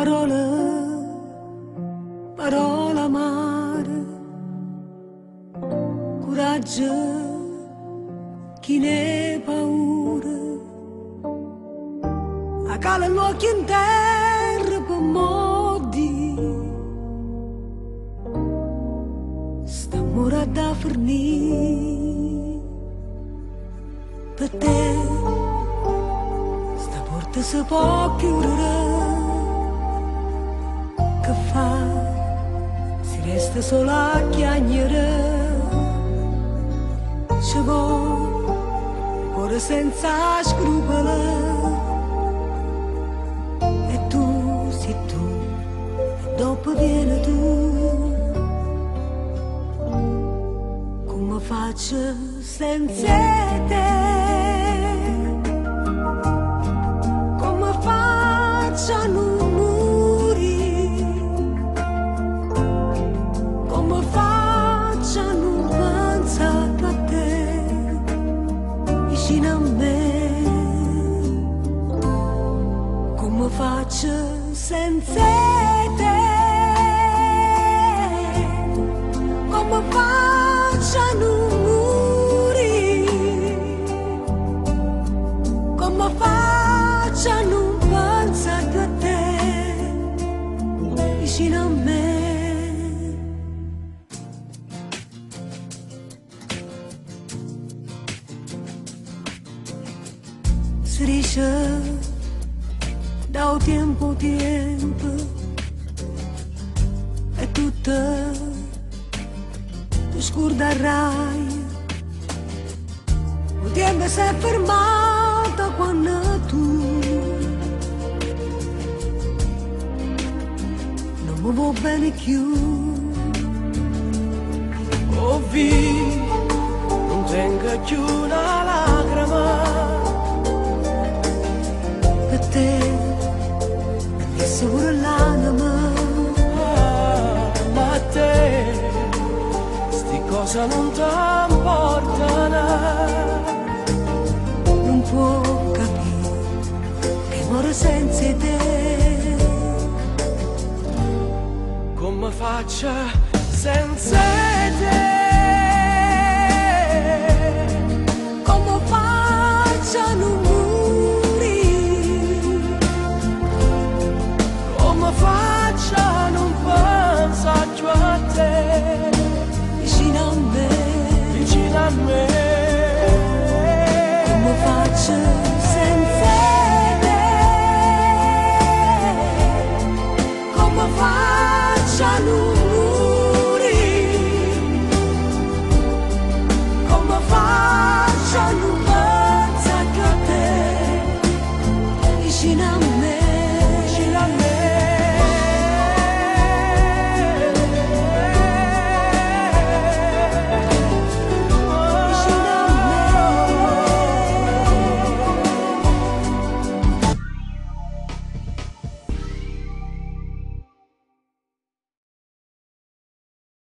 Parola, parola amare, coraggio, chi ne paura, a cala l'occhio in terra per modi, sta mora da fornì, per te, sta porta si può chiudere. Che fa? Si resta sola a chiagnere, ci vuole cuore senza scrupoli, e tu, sei tu, e dopo vieni tu, come faccio senza te, come faccio a non vicino a me, come faccio senza te, come faccio a non morire, come faccio a non pensare più a te, vicino a me. Si dice da un tempo e tutto ti scorderai, il tempo si è fermato quando tu non mi vuoi bene più. Oh vi, non tengo più una lacrima per te, e sicuro l'anima, ma a te sti cose non t'importano, non può capire che muore senza te, come faccio senza